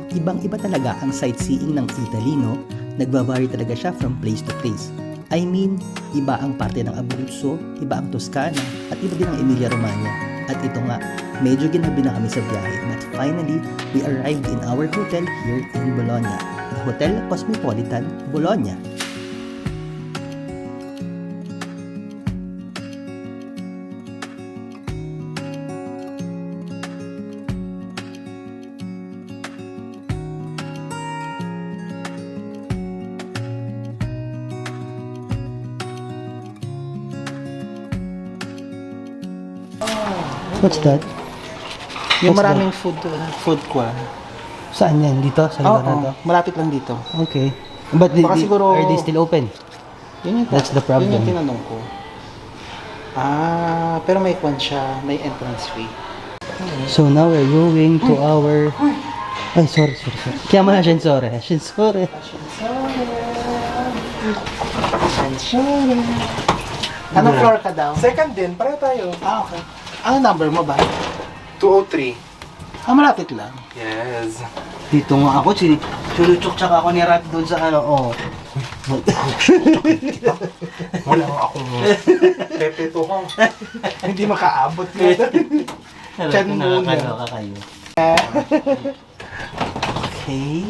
Ibang-iba talaga ang sightseeing ng Italy, no? Nagbavari talaga siya from place to place. I mean, iba ang parte ng Abruzzo, iba ang Toscana, at iba din ang Emilia-Romagna. At ito nga, medyo ginabi na kami sa biyahe. But finally, we arrived in our hotel here in Bologna. The Hotel Cosmopolitan, Bologna. What's that? Yung What's maraming food court. Saan yan? Dito? Sa lugar na to? Malapit lang dito. Okay. But Baka siguro- are they still open? Yun yung, That's the problem. Yun yung tinanong ko. Pero may kwan siya, may entrance fee. So now we're going to our... Ay, sorry. Chiama na ascensore. Anong floor ka daw? Second din, pareho tayo. Okay. Ano number mo ba? 203. Malapit lang. Yes. Dito nga ako, sinutsuk tsaka ako ni Rat doon sa ano, oh. Wala akong pepeto ko. Hindi makaabot na. Chan muna. Nakakaloka kayo. Okay.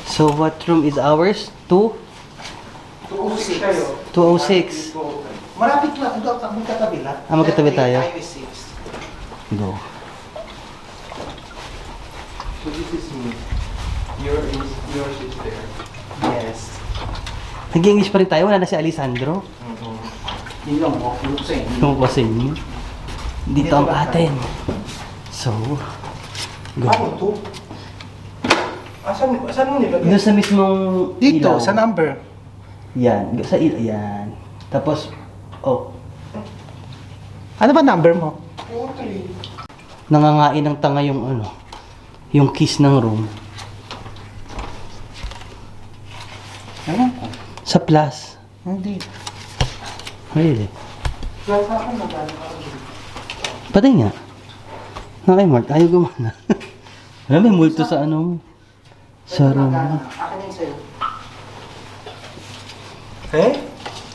So what room is ours? 206. 206. Malapit lang. Ito, magkatabi lang. Magkatabi tayo? Highway 6. Go. So this is me. Yours is there. Yes. Nag-English pa rin tayo. Wala na si Alessandro. Yun lang, walk through sa inyo. Yung pa sa inyo. Dito ang atin. So, go. Ano to? Saan mo nilagay? Doon sa mismong Dito, ilaw. sa number. Yan. Sa ilaw. Yan. Tapos, oh. Ano ba number mo? 203. Nangangain ng tanga yung ano. Yung keys ng room. Ano? Sa plus. Hindi. Really? Kaya sa akin magkano ka rin. Patay nga. Okay, Mark. Ayaw gumana. Alam, may multo sa ano mo. Sa room. Akin yung sa'yo. Eh?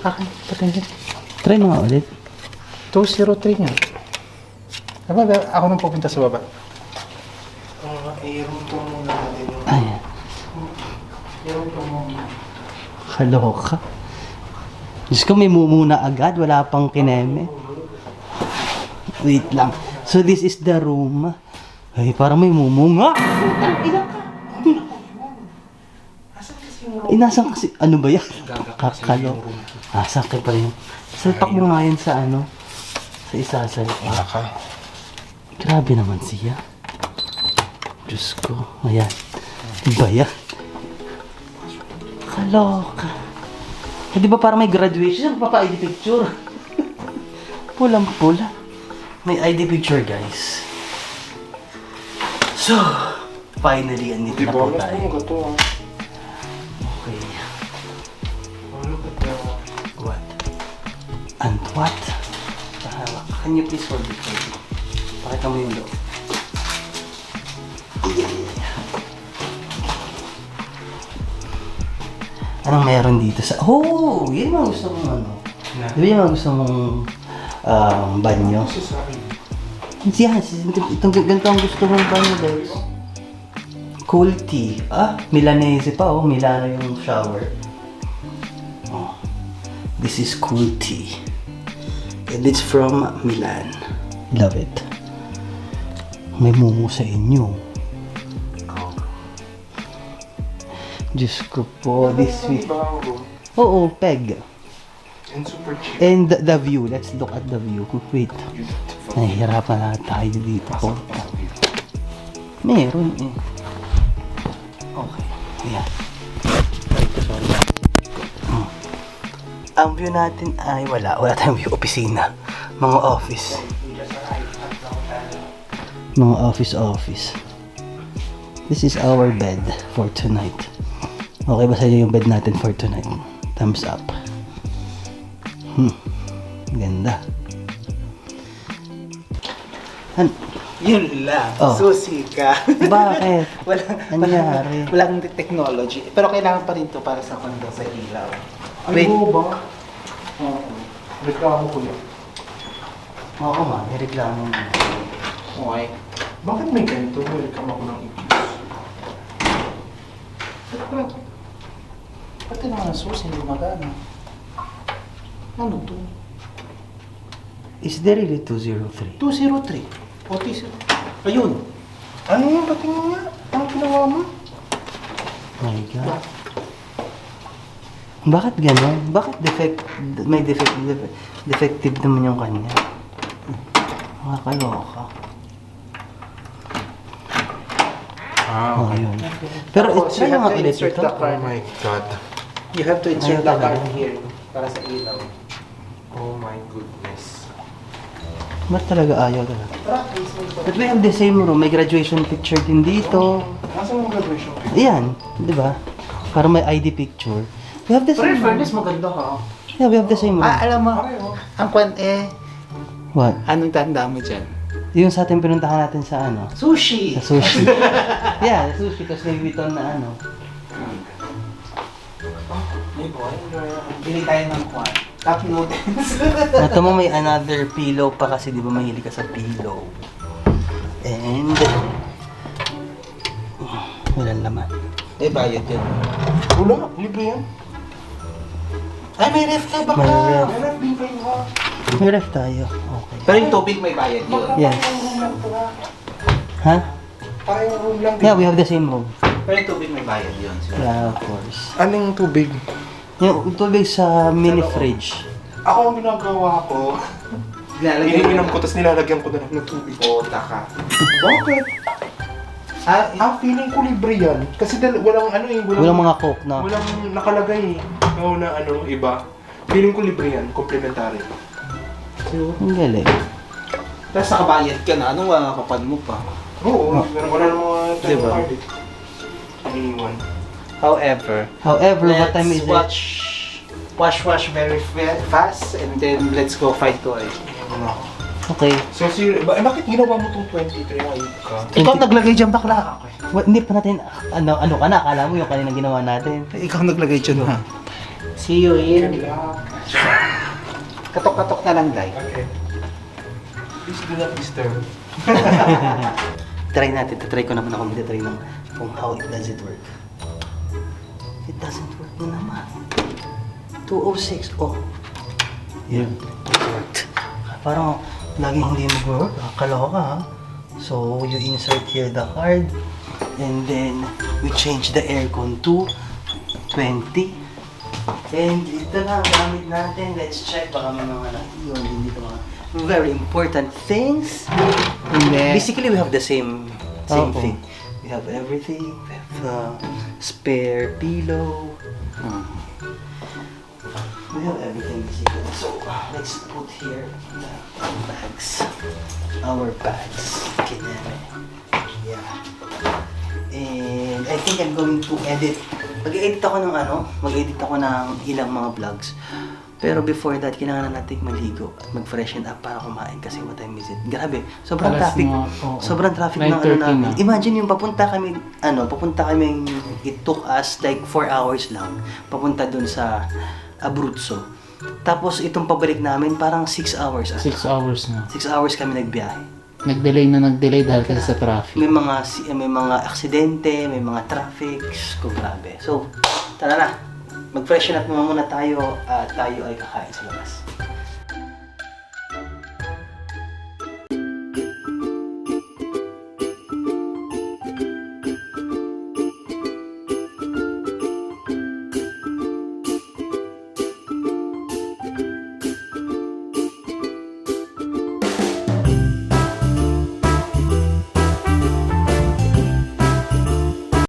Akin, patay siya. Try mo nga ulit. 203 nga. Diba, ako nang pupunta sa baba. I-room tour muna natin. Ayan. I-room tour muna. Kaloka. Diyos ko, may mumuna agad. Wala pang kineme. Wait lang. So, this is the room. Ay, parang may mumunga. Inasan kasi, ano ba yan? Kakalo. Sa akin pa rin. Salpak mo nga yan sa ano. Sa isasalpak. Wala ka. Grabe naman siya. Diyos ko. Ayan. Iba yan. Kaloka. Eh, di ba parang may graduation? Papa-ID picture. Pulang-pula. May ID picture, guys. So, finally, andito Di na ba? po Mas tayo. mo to. Okay. Look at the... What? And what? Can you please hold it for me? Pakita mo yung loob. Anong meron dito sa... Oh! Yan ang gusto mong ano. Di ba yung gusto mong banyo? Kasi sa akin. Yan, itong ganito ang gusto mong banyo, guys. Cool tea. Milanese pa, oh. Milano yung shower. Oh. This is cool tea. And it's from Milan. Love it. May mumu sa inyo. Diyos ko po, this week. Iba ang room. Oo, peg. And super cheap. And the view. Let's look at the view. Wait. Beautiful. Nahihirapan na tayo dito po. Meron eh. Okay. Ayan. Sorry. Ang view natin ay wala. Wala tayong view. Opisina. Mga office. Mga office. This is our bed for tonight. Okay ba sa inyo yung bed natin for tonight? Thumbs up. Ganda. Yun lang. Oh. Susi ka. Bakit? Walang, Nangyari. walang technology. Pero kailangan pa rin to para sa kondo sa ilaw. Ay, oo ba? Oo. Reklamo ko yun. Oo nga, may reklamo mo. Okay. Bakit may ganito? Welcome ako ng i-choose. Pati naman ang susi, hindi magana. Ano to? Is there really 203? 203. O, ayun. Ano yung patingin niya? Ano ginawa mo? My God. Bakit gano'n? Bakit defective naman yung kanya? Makakaloka. Oh, yun. Pero Tapos, try you have mo to ulit insert ito. the card. my God. You have to insert Ayaw the talaga. card here para sa ilaw. Oh my goodness. Ba't talaga ayaw talaga? Practice mo ito. But we have the same room. May graduation picture din dito. Nasaan yung graduation picture? Ayan, di ba? Para may ID picture. We have the Pero in same room. fairness, maganda ha. Yeah, we have the same room. Alam mo, Pareho. ang kwan What? anong tanda mo dyan? Yung sa ating pinuntahan natin sa ano? Sushi! Sa sushi. Yeah, sa sushi. Tapos may Vuitton na ano. Hey boy, bili tayo ng kwan. Cup noodles. Ito mo may another pillow pa kasi di ba mahilig ka sa pillow. And... walang laman. May bayad yun. Wala, libre yan. Ay, may ref ka May ref. Wala, libre ha. May ref tayo. Okay. Pero yung tubig may bayad yun. Yes. Room lang pala. Ha? Parang room lang Yeah, we have the same room. Pero yung tubig may bayad yun. Yeah, of course. Anong tubig? Yung tubig sa mini fridge. Ako ang ginagawa ko, iniinom ko, tapos nilalagyan ko na lang ng tubig. Bota ka. Bakit? Feeling ko libre yan. Kasi walang ano eh, Walang mga coke na. walang nakalagay eh. No, na ano, iba. Feeling ko libre yan, complimentary. Ang galing. Tapos nakabayad ka na, anong makakapan mo pa? Oo, wala namang mga time Diba? card eh. Iniiwan. However, However, what time is it? wash very fast and then let's go fight to it. Okay. So, bakit ginawa mo itong 23 ayun ka? Ikaw naglagay dyan bakla ako. Hindi pa natin, ano ka na, akala mo yung kanina ginawa natin. Ikaw naglagay dyan ha. See you in. Katok-katok na lang, Day. Okay. Please do not disturb. Try natin, try ko naman ako mag-try ng kung how it does it work. It doesn't work na naman. 206, oh. Yeah, it worked. Parang laging hindi mag-work, kaloka ha. So, you insert here the card, and then we change the aircon to 20. And ito na ang gamit natin. Let's check, baka may mga yun, hindi ito mga very important things. Hindi. Basically, we have the same Oo. thing. We have everything. We have spare pillow. We have everything basically. So, let's put here the bags. Our bags. Kineme. Yeah. And I think I'm going to edit. Mag-edit ako ng mag-edit ako ng ilang mga vlogs. Pero before that, kailangan na natin maligo at mag-freshen up para kumain kasi what time is it? Grabe, sobrang Alas traffic. mga, oo. Sobrang traffic ng 9:30 namin. na. Imagine yung papunta kami, it took us like 4 hours lang papunta dun sa Abruzzo. Tapos itong pabalik namin parang 6 hours. 6 hours na. 6 hours kami nagbiyahe. Nag-delay dahil kasi sa traffic. May mga aksidente, may mga traffics, kung grabe. So, tara na. Mag-freshen up muna tayo at tayo ay kakain sa labas.